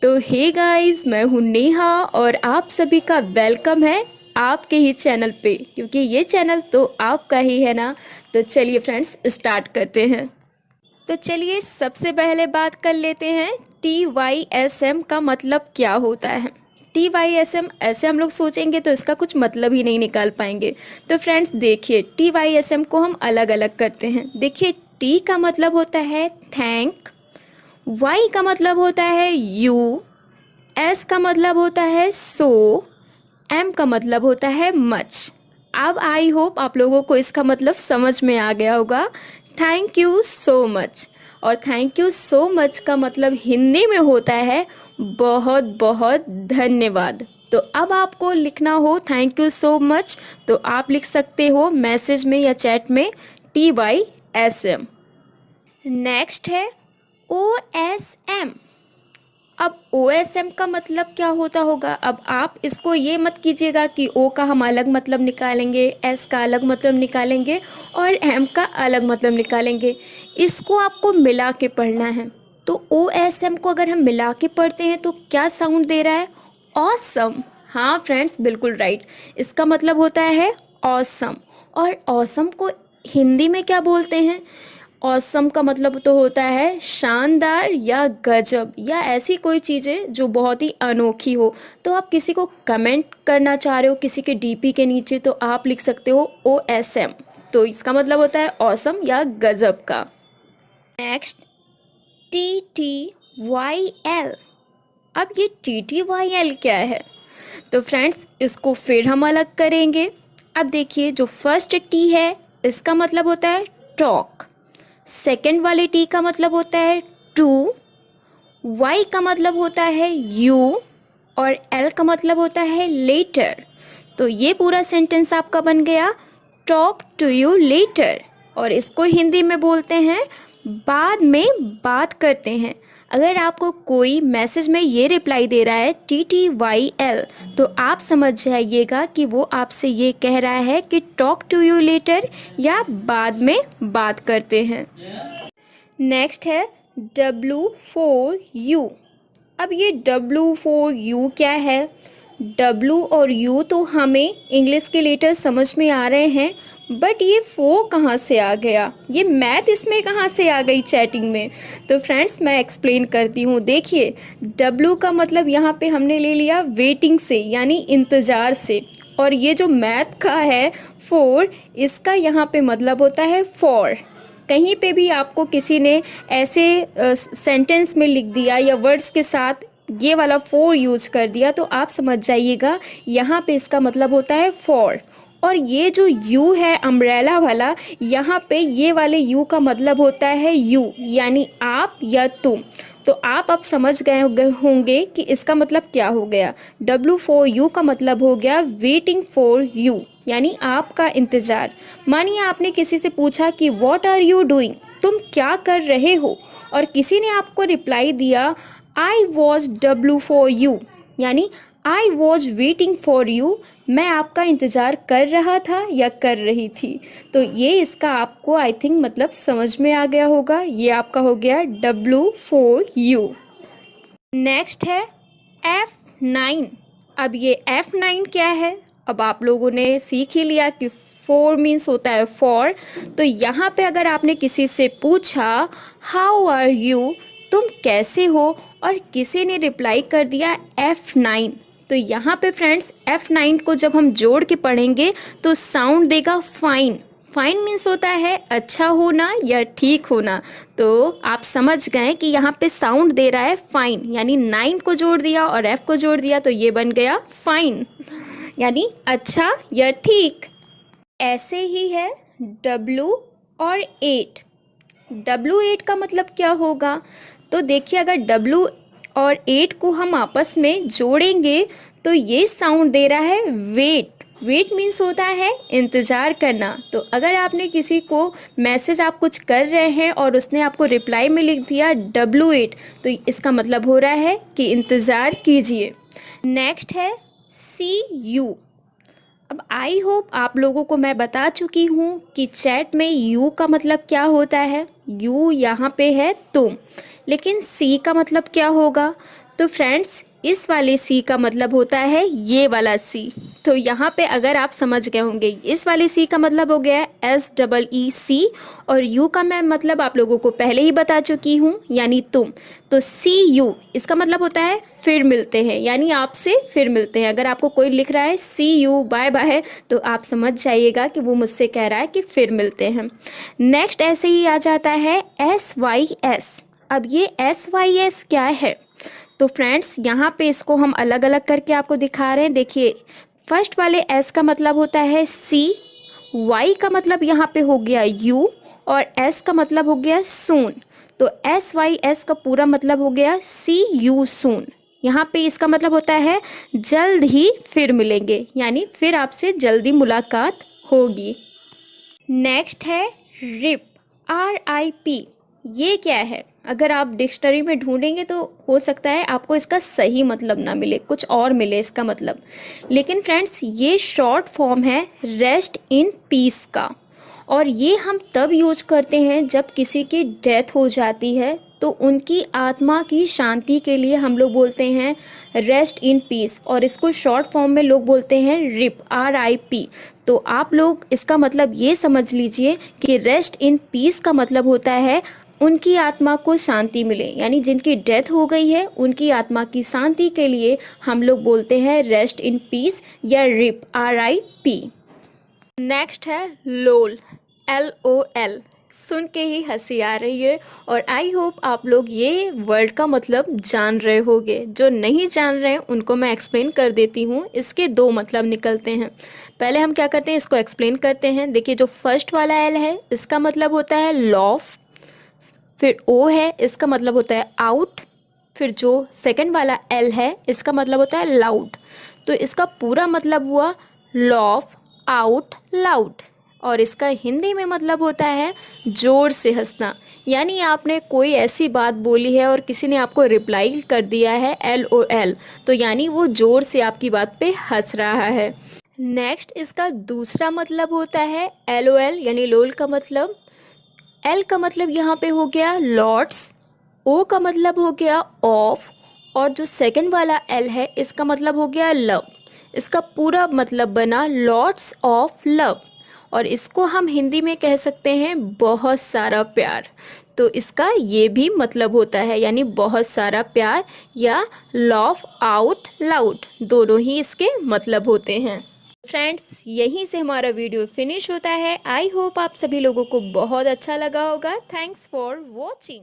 तो hey guys, मैं हूँ नेहा और आप सभी का वेलकम है आपके ही चैनल पे, क्योंकि ये चैनल तो आपका ही है ना। तो चलिए फ्रेंड्स, स्टार्ट करते हैं। तो चलिए सबसे पहले बात कर लेते हैं TYSM का मतलब क्या होता है। TYSM ऐसे हम लोग सोचेंगे तो इसका कुछ मतलब ही नहीं निकाल पाएंगे। तो फ्रेंड्स देखिए, TYSM को हम अलग अलग करते हैं। देखिए, T का मतलब होता है थैंक, Y का मतलब होता है यू, एस का मतलब होता है सो, एम का मतलब होता है मच। अब आई होप आप लोगों को इसका मतलब समझ में आ गया होगा। Thank you so much. और थैंक यू सो मच का मतलब हिंदी में होता है बहुत बहुत धन्यवाद। तो अब आपको लिखना हो थैंक यू सो मच तो आप लिख सकते हो मैसेज में या चैट में TYSM। नेक्स्ट है OSM। अब OSM का मतलब क्या होता होगा। अब आप इसको ये मत कीजिएगा कि O का हम अलग मतलब निकालेंगे, S का अलग मतलब निकालेंगे और M का अलग मतलब निकालेंगे। इसको आपको मिला के पढ़ना है। तो OSM को अगर हम मिला के पढ़ते हैं तो क्या साउंड दे रहा है? ऑसम। हाँ फ्रेंड्स, बिल्कुल राइट। इसका मतलब होता है ऑसम। और ऑसम को हिंदी में क्या बोलते हैं? ऑसम का मतलब तो होता है शानदार या गजब या ऐसी कोई चीज़ें जो बहुत ही अनोखी हो। तो आप किसी को कमेंट करना चाह रहे हो किसी के DP के नीचे तो आप लिख सकते हो OSM। तो इसका मतलब होता है ऑसम या गजब का। Next, TTYL। अब ये TTYL क्या है? तो फ्रेंड्स इसको फिर हम अलग करेंगे। अब देखिए, जो फर्स्ट T है इसका मतलब होता है टॉक, सेकंड वाले T का मतलब होता है टू, Y का मतलब होता है यू और L का मतलब होता है लेटर। तो ये पूरा सेंटेंस आपका बन गया टॉक टू यू लेटर। और इसको हिंदी में बोलते हैं बाद में बात करते हैं। अगर आपको कोई मैसेज में ये रिप्लाई दे रहा है TTYL तो आप समझ जाइएगा कि वो आपसे ये कह रहा है कि टॉक टू यू लेटर या बाद में बात करते हैं। नेक्स्ट है W4U। अब ये W4U क्या है? W और U तो हमें इंग्लिश के लेटर समझ में आ रहे हैं, बट ये 4 कहाँ से आ गया? ये मैथ इसमें कहाँ से आ गई चैटिंग में? तो फ्रेंड्स मैं एक्सप्लेन करती हूँ। देखिए, W का मतलब यहाँ पे हमने ले लिया वेटिंग से, यानी इंतज़ार से। और ये जो मैथ का है 4, इसका यहाँ पे मतलब होता है फॉर। कहीं पे भी आपको किसी ने ऐसे सेंटेंस में लिख दिया या वर्ड्स के साथ ये वाला फॉर यूज़ कर दिया तो आप समझ जाइएगा यहाँ पे इसका मतलब होता है फॉर। और ये जो यू है अम्ब्रेला वाला, यहाँ पे ये वाले यू का मतलब होता है यू, यानी आप या तुम। तो आप अब समझ गए होंगे कि इसका मतलब क्या हो गया। W4U का मतलब हो गया वेटिंग फॉर यू, यानी आपका इंतज़ार। मानिए आपने किसी से पूछा कि व्हाट आर यू डूइंग, तुम क्या कर रहे हो, और किसी ने आपको रिप्लाई दिया आई वॉज W4U, यानी I was waiting for you, मैं आपका इंतज़ार कर रहा था या कर रही थी। तो ये इसका आपको आई थिंक मतलब समझ में आ गया होगा। ये आपका हो गया W4U। नेक्स्ट है F9। अब ये F9 क्या है? अब आप लोगों ने सीख ही लिया कि 4 मीन्स होता है फॉर। तो यहाँ पे अगर आपने किसी से पूछा हाउ आर यू, तुम कैसे हो, और किसी ने रिप्लाई कर दिया F9, तो यहाँ पे फ्रेंड्स F9 को जब हम जोड़ के पढ़ेंगे तो साउंड देगा फाइन। फाइन मीन्स होता है अच्छा होना या ठीक होना। तो आप समझ गए कि यहाँ पे साउंड दे रहा है फाइन, यानी 9 को जोड़ दिया और F को जोड़ दिया तो ये बन गया फाइन, यानी अच्छा या ठीक। ऐसे ही है W और 8। W8 का मतलब क्या होगा? तो देखिए, अगर W और 8 को हम आपस में जोड़ेंगे तो ये साउंड दे रहा है वेट। वेट मीन्स होता है इंतज़ार करना। तो अगर आपने किसी को मैसेज आप कुछ कर रहे हैं और उसने आपको रिप्लाई में लिख दिया W8 तो इसका मतलब हो रहा है कि इंतज़ार कीजिए। नेक्स्ट है CU। अब आई होप आप लोगों को मैं बता चुकी हूँ कि चैट में यू का मतलब क्या होता है। यू यहाँ पे है तुम, लेकिन सी का मतलब क्या होगा? तो फ्रेंड्स इस वाले सी का मतलब होता है ये वाला सी। तो यहाँ पे अगर आप समझ गए होंगे, इस वाले सी का मतलब हो गया SEEC, और यू का मैं मतलब आप लोगों को पहले ही बता चुकी हूँ, यानी तुम। तो CU इसका मतलब होता है फिर मिलते हैं, यानी आपसे फिर मिलते हैं। अगर आपको कोई लिख रहा है CU बाय बाय, तो आप समझ जाइएगा कि वो मुझसे कह रहा है कि फिर मिलते हैं। नेक्स्ट ऐसे ही आ जाता है SYS। अब ये SYS क्या है? तो फ्रेंड्स यहाँ पे इसको हम अलग अलग करके आपको दिखा रहे हैं। देखिए, फर्स्ट वाले S का मतलब होता है सी, Y का मतलब यहाँ पे हो गया U, और S का मतलब हो गया सून। तो SYS का पूरा मतलब हो गया CU सून। यहाँ पे इसका मतलब होता है जल्द ही फिर मिलेंगे, यानी फिर आपसे जल्दी मुलाकात होगी। नेक्स्ट है रिप, RIP। ये क्या है? अगर आप डिक्शनरी में ढूंढेंगे तो हो सकता है आपको इसका सही मतलब ना मिले, कुछ और मिले इसका मतलब। लेकिन फ्रेंड्स ये शॉर्ट फॉर्म है रेस्ट इन पीस का, और ये हम तब यूज करते हैं जब किसी की डेथ हो जाती है, तो उनकी आत्मा की शांति के लिए हम लोग बोलते हैं रेस्ट इन पीस, और इसको शॉर्ट फॉर्म में लोग बोलते हैं रिप, RIP। तो आप लोग इसका मतलब ये समझ लीजिए कि रेस्ट इन पीस का मतलब होता है उनकी आत्मा को शांति मिले, यानी जिनकी डेथ हो गई है उनकी आत्मा की शांति के लिए हम लोग बोलते हैं रेस्ट इन पीस या रिप, RIP। नेक्स्ट है लोल, LOL। सुन के ही हंसी आ रही है, और आई होप आप लोग ये वर्ड का मतलब जान रहे होंगे। जो नहीं जान रहे हैं उनको मैं एक्सप्लेन कर देती हूँ। इसके दो मतलब निकलते हैं। पहले हम क्या करते हैं, इसको एक्सप्लेन करते हैं। देखिए, जो फर्स्ट वाला L है इसका मतलब होता है लॉफ, फिर O है इसका मतलब होता है आउट, फिर जो सेकंड वाला L है इसका मतलब होता है लाउड। तो इसका पूरा मतलब हुआ लॉफ आउट लाउड, और इसका हिंदी में मतलब होता है ज़ोर से हंसना। यानी आपने कोई ऐसी बात बोली है और किसी ने आपको रिप्लाई कर दिया है LOL, तो यानी वो ज़ोर से आपकी बात पे हंस रहा है। नेक्स्ट इसका दूसरा मतलब होता है LOL, यानी लोल का मतलब। L का मतलब यहाँ पे हो गया लॉट्स, O का मतलब हो गया ऑफ, और जो सेकंड वाला L है इसका मतलब हो गया लव। इसका पूरा मतलब बना लॉट्स ऑफ लव, और इसको हम हिंदी में कह सकते हैं बहुत सारा प्यार। तो इसका ये भी मतलब होता है, यानी बहुत सारा प्यार या लॉफ आउट लाउड, दोनों ही इसके मतलब होते हैं। फ्रेंड्स यहीं से हमारा वीडियो फिनिश होता है। आई होप आप सभी लोगों को बहुत अच्छा लगा होगा। Thanks for watching.